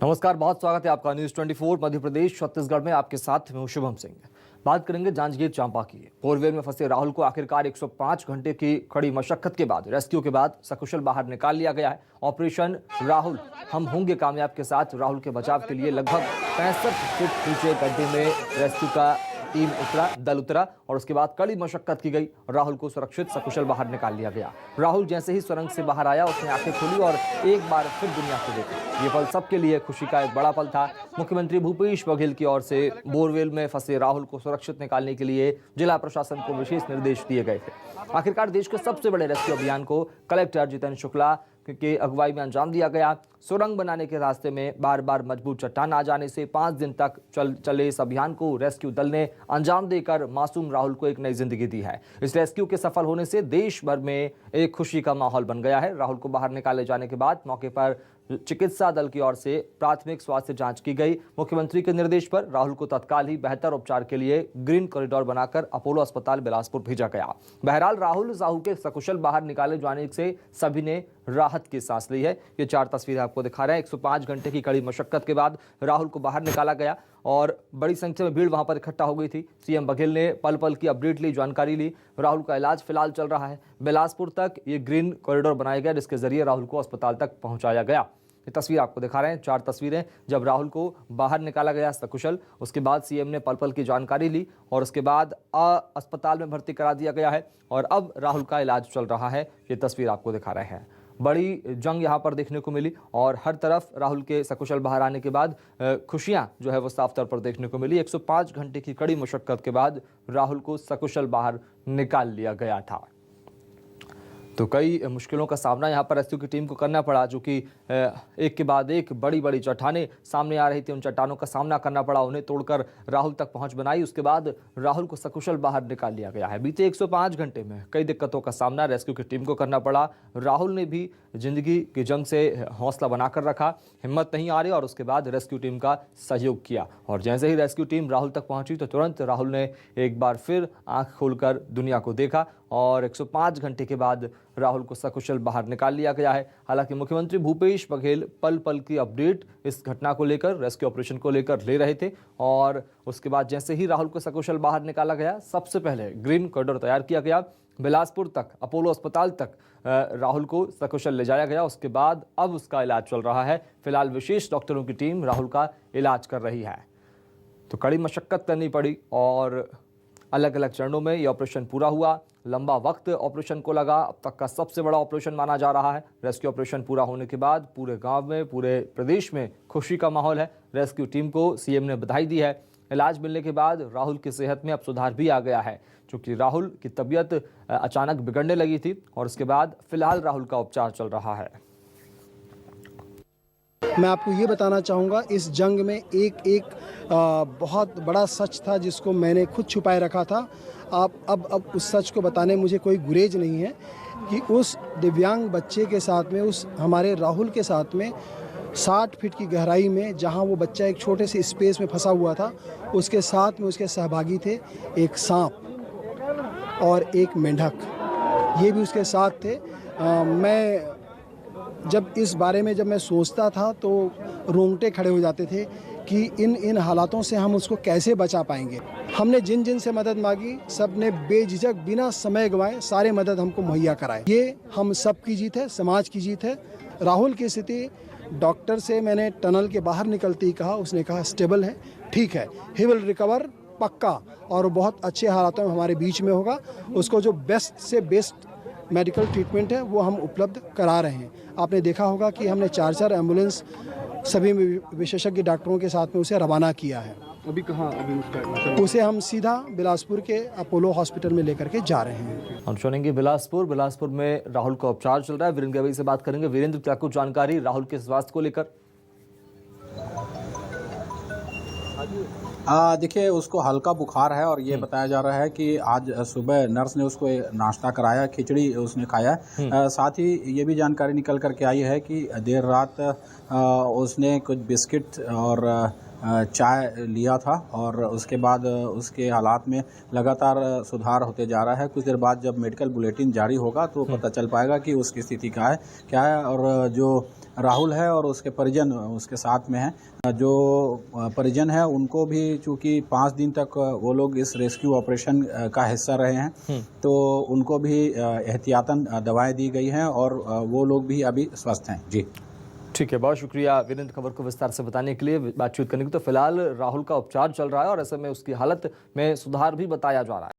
नमस्कार, बहुत स्वागत है आपका न्यूज 24 मध्य प्रदेश छत्तीसगढ़ में। आपके साथ मैं हूं शुभम सिंह। बात करेंगे जांजगीर चांपा की। बोरवेल में फंसे राहुल को आखिरकार 105 घंटे की कड़ी मशक्कत के बाद, रेस्क्यू के बाद सकुशल बाहर निकाल लिया गया है। ऑपरेशन राहुल हम होंगे कामयाब के साथ राहुल के बचाव के लिए लगभग 65 फीट नीचे गड्ढे में रेस्क्यू का दल उतरा और उसके बाद कड़ी मशक्कत की गई। राहुल को सुरक्षित सकुशल बाहर निकाल लिया गया। राहुल जैसे ही सुरंग से बाहर आया, उसने आंखें खोली और एक बार फिर दुनिया को देखा। ये पल सबके लिए खुशी का एक बड़ा पल था। मुख्यमंत्री भूपेश बघेल की ओर से बोरवेल में फंसे राहुल को सुरक्षित निकालने के लिए जिला प्रशासन को विशेष निर्देश दिए गए थे। आखिरकार देश के सबसे बड़े रेस्क्यू अभियान को कलेक्टर जितेंद्र शुक्ला के अगुवाई में अंजाम दिया गया। सुरंग बनाने के रास्ते में बार बार मजबूत चट्टान आ जाने से 5 दिन तक चले इस अभियान को रेस्क्यू दल ने अंजाम देकर मासूम राहुल को एक नई जिंदगी दी है। इस रेस्क्यू के सफल होने से देश भर में एक खुशी का माहौल बन गया है। राहुल को बाहर निकाले जाने के बाद मौके पर चिकित्सा दल की ओर से प्राथमिक स्वास्थ्य जांच की गई। मुख्यमंत्री के निर्देश पर राहुल को तत्काल ही बेहतर उपचार के लिए ग्रीन कॉरिडोर बनाकर अपोलो अस्पताल बिलासपुर भेजा गया। बहरहाल राहुल साहू के सकुशल बाहर निकाले जाने से सभी ने राहत की सांस ली है। ये 4 तस्वीरें आपको दिखा रहे हैं। 105 घंटे की कड़ी मशक्कत के बाद राहुल को बाहर निकाला गया और बड़ी संख्या में भीड़ वहां पर इकट्ठा हो गई थी। सीएम बघेल ने पल पल की अपडेट ली, जानकारी ली। राहुल का इलाज फिलहाल चल रहा है। बिलासपुर तक ये ग्रीन कॉरिडोर बनाया गया, जिसके जरिए राहुल को अस्पताल तक पहुंचाया गया। ये तस्वीर आपको दिखा रहे हैं, 4 तस्वीरें जब राहुल को बाहर निकाला गया सकुशल। उसके बाद सीएम ने पल पल की जानकारी ली और उसके बाद अस्पताल में भर्ती करा दिया गया है और अब राहुल का इलाज चल रहा है। ये तस्वीर आपको दिखा रहे हैं। बड़ी जंग यहाँ पर देखने को मिली और हर तरफ राहुल के सकुशल बाहर आने के बाद खुशियां जो है वो साफ तौर पर देखने को मिली। 105 घंटे की कड़ी मशक्कत के बाद राहुल को सकुशल बाहर निकाल लिया गया था। तो कई मुश्किलों का सामना यहाँ पर रेस्क्यू की टीम को करना पड़ा, जो कि एक के बाद एक बड़ी बड़ी चट्टानें सामने आ रही थी। उन चट्टानों का सामना करना पड़ा, उन्हें तोड़कर राहुल तक पहुंच बनाई। उसके बाद राहुल को सकुशल बाहर निकाल लिया गया है। बीते 105 घंटे में कई दिक्कतों का सामना रेस्क्यू की टीम को करना पड़ा। राहुल ने भी जिंदगी की जंग से हौसला बनाकर रखा, हिम्मत नहीं आ रही और उसके बाद रेस्क्यू टीम का सहयोग किया। और जैसे ही रेस्क्यू टीम राहुल तक पहुंची तो तुरंत राहुल ने एक बार फिर आंख खोलकर दुनिया को देखा और 105 घंटे के बाद राहुल को सकुशल बाहर निकाल लिया गया है। हालांकि मुख्यमंत्री भूपेश बघेल पल पल की अपडेट इस घटना को लेकर, रेस्क्यू ऑपरेशन को लेकर ले रहे थे और उसके बाद जैसे ही राहुल को सकुशल बाहर निकाला गया, सबसे पहले ग्रीन कॉरिडोर तैयार किया गया। बिलासपुर तक, अपोलो अस्पताल तक राहुल को सकुशल ले जाया गया। उसके बाद अब उसका इलाज चल रहा है। फिलहाल विशेष डॉक्टरों की टीम राहुल का इलाज कर रही है। तो कड़ी मशक्कत करनी पड़ी और अलग अलग चरणों में ये ऑपरेशन पूरा हुआ। लंबा वक्त ऑपरेशन को लगा, अब तक का सबसे बड़ा ऑपरेशन माना जा रहा है। रेस्क्यू ऑपरेशन पूरा होने के बाद पूरे गांव में, पूरे प्रदेश में खुशी का माहौल है। रेस्क्यू टीम को सीएम ने बधाई दी है। इलाज मिलने के बाद राहुल की सेहत में अब सुधार भी आ गया है, क्योंकि राहुल की तबीयत अचानक बिगड़ने लगी थी और उसके बाद फिलहाल राहुल का उपचार चल रहा है। मैं आपको ये बताना चाहूँगा, इस जंग में एक बहुत बड़ा सच था जिसको मैंने खुद छुपाए रखा था। अब उस सच को बताने मुझे कोई गुरेज नहीं है कि उस दिव्यांग बच्चे के साथ में, उस हमारे राहुल के साथ में 60 फीट की गहराई में, जहाँ वो बच्चा एक छोटे से स्पेस में फंसा हुआ था, उसके साथ में उसके सहभागी थे एक सांप और एक मेंढक, ये भी उसके साथ थे। मैं जब इस बारे में जब मैं सोचता था तो रोंगटे खड़े हो जाते थे कि इन हालातों से हम उसको कैसे बचा पाएंगे। हमने जिन से मदद मांगी, सब ने बेझिझक बिना समय गंवाए सारे मदद हमको मुहैया कराए। ये हम सब की जीत है, समाज की जीत है। राहुल की स्थिति, डॉक्टर से मैंने टनल के बाहर निकलते ही कहा, उसने कहा स्टेबल है, ठीक है, ही विल रिकवर पक्का, और बहुत अच्छे हालातों में हमारे बीच में होगा। उसको जो बेस्ट से बेस्ट मेडिकल ट्रीटमेंट है वो हम उपलब्ध करा रहे हैं। आपने देखा होगा कि हमने 4 एम्बुलेंस सभी विशेषज्ञ डॉक्टरों के साथ में उसे रवाना किया है। अभी कहाँ, अभी उसका उसे हम सीधा बिलासपुर के अपोलो हॉस्पिटल में लेकर के जा रहे हैं। हम सुनेंगे बिलासपुर में राहुल का उपचार चल रहा है। वीरेंद्र गवई से बात करेंगे। वीरेंद्र, क्या कुछ जानकारी राहुल के स्वास्थ्य को लेकर? देखिए, उसको हल्का बुखार है और ये बताया जा रहा है कि आज सुबह नर्स ने उसको नाश्ता कराया, खिचड़ी उसने खाया। साथ ही ये भी जानकारी निकल करके आई है कि देर रात उसने कुछ बिस्किट और चाय लिया था और उसके बाद उसके हालात में लगातार सुधार होते जा रहा है। कुछ देर बाद जब मेडिकल बुलेटिन जारी होगा तो पता चल पाएगा कि उसकी स्थिति क्या है और जो राहुल है और उसके परिजन उसके साथ में हैं। जो परिजन है उनको भी चूँकि 5 दिन तक वो लोग इस रेस्क्यू ऑपरेशन का हिस्सा रहे हैं तो उनको भी एहतियातन दवाएं दी गई हैं और वो लोग भी अभी स्वस्थ हैं। जी ठीक है, बहुत शुक्रिया वीरेंद्र खबर को विस्तार से बताने के लिए, बातचीत करने के लिए। तो फिलहाल राहुल का उपचार चल रहा है और ऐसे में उसकी हालत में सुधार भी बताया जा रहा है।